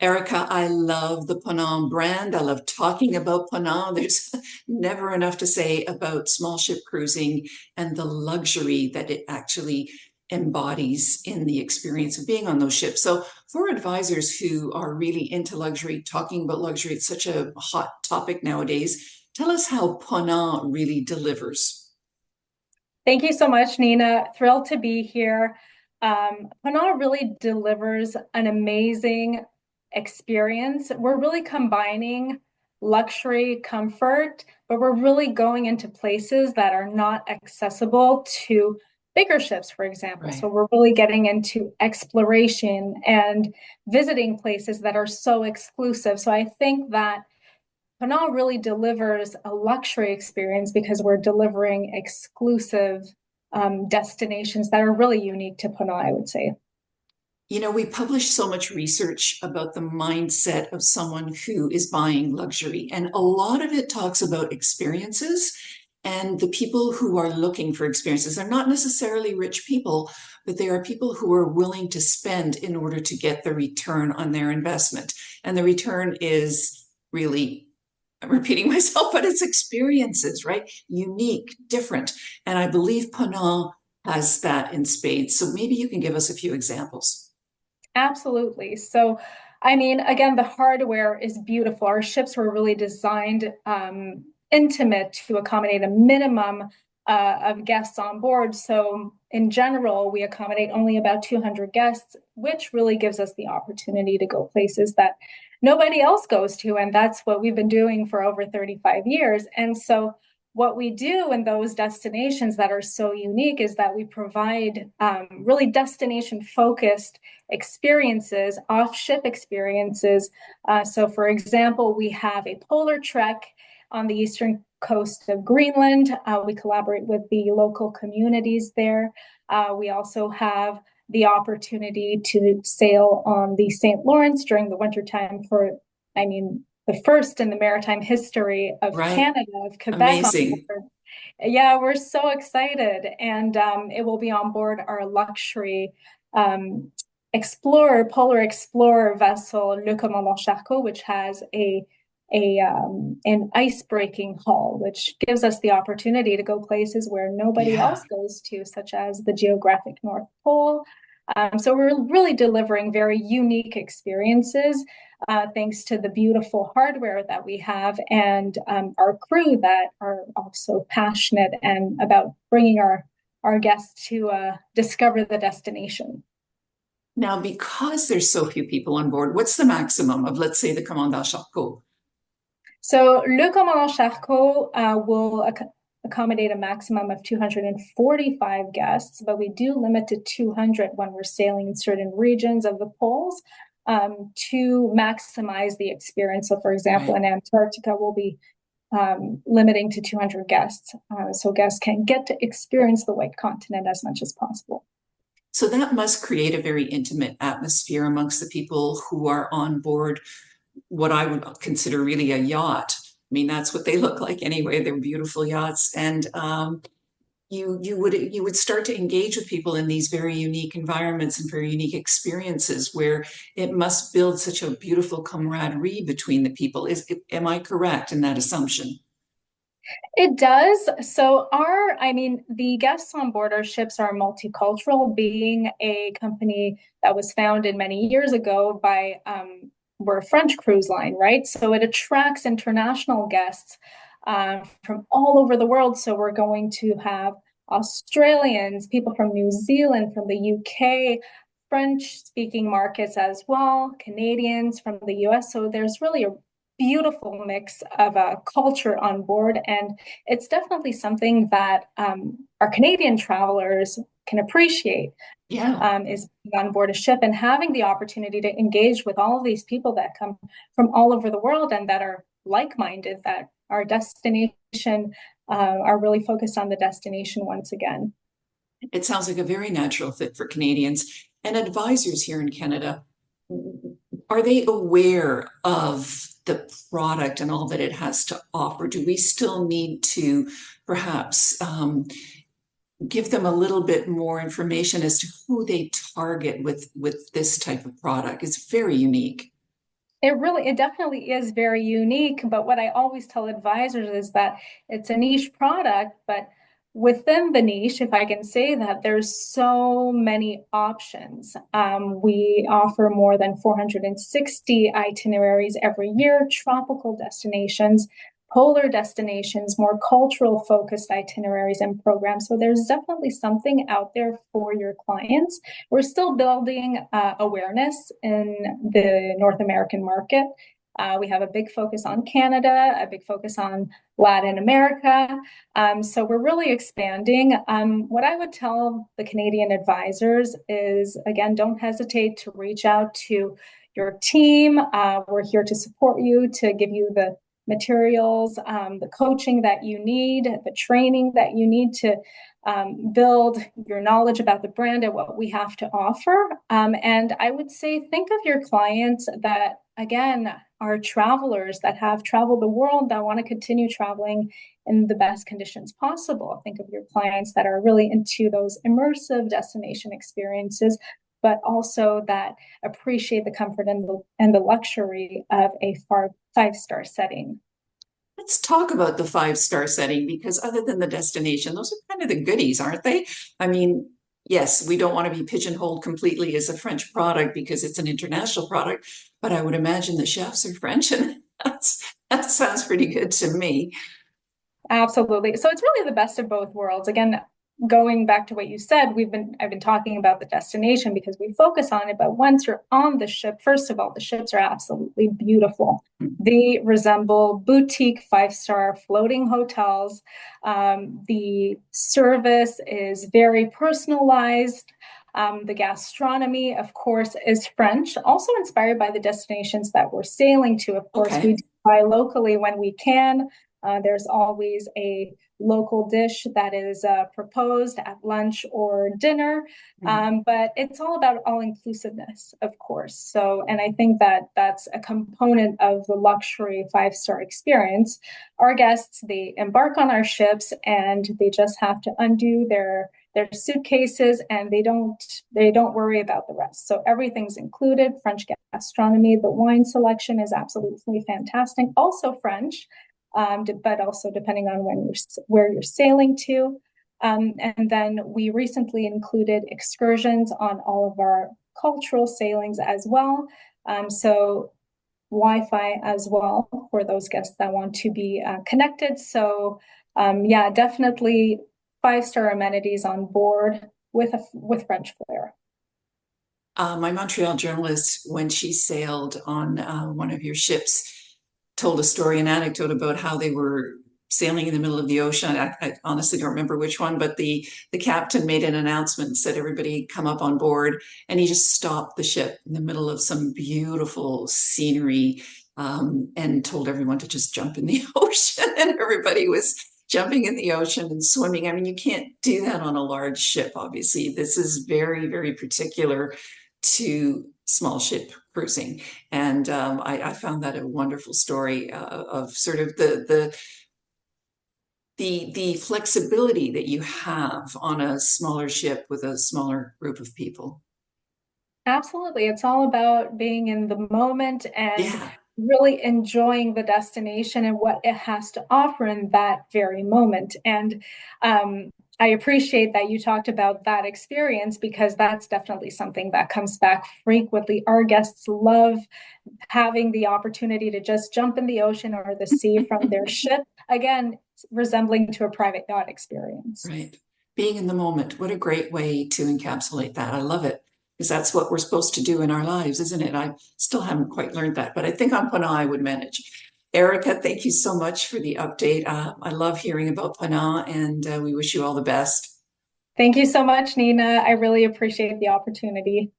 Erica, I love the Ponant brand. I love talking about Ponant. There's never enough to say about small ship cruising and the luxury that it actually embodies in the experience of being on those ships. So, for advisors who are really into luxury, talking about luxury, it's such a hot topic nowadays. Tell us how Ponant really delivers. Thank you so much, Nina. Thrilled to be here. Ponant really delivers an amazing experience. We're really combining luxury, comfort, but we're really going into places that are not accessible to bigger ships, for example. So Right. we're really getting into exploration and visiting places that are so exclusive. So I think that Ponant really delivers a luxury experience because we're delivering exclusive destinations that are really unique to Ponant, I would say. You know, we publish so much research about the mindset of someone who is buying luxury, and a lot of it talks about experiences. And the people who are looking for experiences are not necessarily rich people, but they are people who are willing to spend in order to get the return on their investment. And the return is really, I'm repeating myself, but it's experiences, right? Unique, different. And I believe Ponant has that in spades. So maybe you can give us a few examples. Absolutely. So, I mean, again, the hardware is beautiful. Our ships were really designed intimate to accommodate a minimum of guests on board. So, in general, we accommodate only about 200 guests, which really gives us the opportunity to go places that nobody else goes to. And that's what we've been doing for over 35 years. And so, what we do in those destinations that are so unique is that we provide really destination focused experiences, off ship experiences. So, for example, we have a polar trek on the eastern coast of Greenland. We collaborate with the local communities there. We also have the opportunity to sail on the St. Lawrence during the wintertime for, I mean, the first in the maritime history of Right. Canada, of Quebec on Amazing. board. Yeah, we're so excited. And it will be on board our luxury polar explorer vessel, Le Commandant Charcot, which has an ice breaking hull, which gives us the opportunity to go places where nobody Yeah. else goes to, such as the geographic North Pole. So we're really delivering very unique experiences thanks to the beautiful hardware that we have and our crew that are also passionate and about bringing our guests to discover the destination. Now, because there's so few people on board, what's the maximum of, let's say, the Commandant Charcot? So Le Commandant Charcot will accommodate a maximum of 245 guests, but we do limit to 200 when we're sailing in certain regions of the poles to maximize the experience. So, for example, Right. in Antarctica, we'll be limiting to 200 guests, so guests can get to experience the White Continent as much as possible. So that must create a very intimate atmosphere amongst the people who are on board what I would consider really a yacht. I mean, that's what they look like anyway. They're beautiful yachts, and you would start to engage with people in these very unique environments and very unique experiences where it must build such a beautiful camaraderie between the people. Am I correct in that assumption? It does. So I mean, the guests on board our ships are multicultural, being a company that was founded many years ago by we're a French cruise line, right? So it attracts international guests from all over the world. So we're going to have Australians, people from New Zealand, from the UK, French speaking markets as well, Canadians from the US. So there's really a beautiful mix of a culture on board. And it's definitely something that our Canadian travelers can appreciate Yeah. is being on board a ship and having the opportunity to engage with all of these people that come from all over the world and that are like-minded, that our destination are really focused on the destination once again. It sounds like a very natural fit for Canadians and advisors here in Canada. Are they aware of the product and all that it has to offer? Do we still need to perhaps give them a little bit more information as to who they target with this type of product? It's very unique. It definitely is very unique. But what I always tell advisors is that it's a niche product, but within the niche, if I can say that, there's so many options. We offer more than 460 itineraries every year, tropical destinations, polar destinations, more cultural focused itineraries and programs. So there's definitely something out there for your clients. We're still building awareness in the North American market. We have a big focus on Canada, a big focus on Latin America. So we're really expanding. What I would tell the Canadian advisors is, again, don't hesitate to reach out to your team. We're here to support you, to give you the materials, the coaching that you need, the training that you need to build your knowledge about the brand and what we have to offer. And I would say, think of your clients that, again, are travelers that have traveled the world, that want to continue traveling in the best conditions possible. Think of your clients that are really into those immersive destination experiences, but also that appreciate the comfort and the luxury of a five-star setting. Let's talk about the 5-star setting because other than the destination, those are kind of the goodies, aren't they? I mean, yes, we don't want to be pigeonholed completely as a French product because it's an international product, but I would imagine the chefs are French, and that sounds pretty good to me. Absolutely. So it's really the best of both worlds. Again, going back to what you said, I've been talking about the destination because we focus on it, but once you're on the ship, first of all, the ships are absolutely beautiful. They resemble boutique five-star floating hotels. The service is very personalized. The gastronomy, of course, is French, also inspired by the destinations that we're sailing to. Of course, we Okay. do buy locally when we can. There's always a local dish that is proposed at lunch or dinner, but it's all about all inclusiveness, of course. So, and I think that that's a component of the luxury five-star experience. Our guests, they embark on our ships and they just have to undo their suitcases, and they don't worry about the rest. So everything's included. French gastronomy, the wine selection is absolutely fantastic, also French, but also depending on where you're sailing to. And then we recently included excursions on all of our cultural sailings as well. So Wi-Fi as well for those guests that want to be connected. So yeah, definitely five-star amenities on board with French flair. My Montreal journalist, when she sailed on one of your ships, told a story, an anecdote about how they were sailing in the middle of the ocean. I honestly don't remember which one, but the captain made an announcement and said, everybody come up on board. And he just stopped the ship in the middle of some beautiful scenery, and told everyone to just jump in the ocean. And everybody was jumping in the ocean and swimming. I mean, you can't do that on a large ship, obviously. This is very, very particular to small ship cruising. And I found that a wonderful story of sort of the flexibility that you have on a smaller ship with a smaller group of people. Absolutely. It's all about being in the moment and Yeah. really enjoying the destination and what it has to offer in that very moment. And I appreciate that you talked about that experience because that's definitely something that comes back frequently. Our guests love having the opportunity to just jump in the ocean or the sea from their ship, again, resembling to a private yacht experience. Right. Being in the moment. What a great way to encapsulate that. I love it because that's what we're supposed to do in our lives, isn't it? I still haven't quite learned that, but I think on Ponant I would manage. Erica, thank you so much for the update. I love hearing about Ponant, and we wish you all the best. Thank you so much, Nina. I really appreciate the opportunity.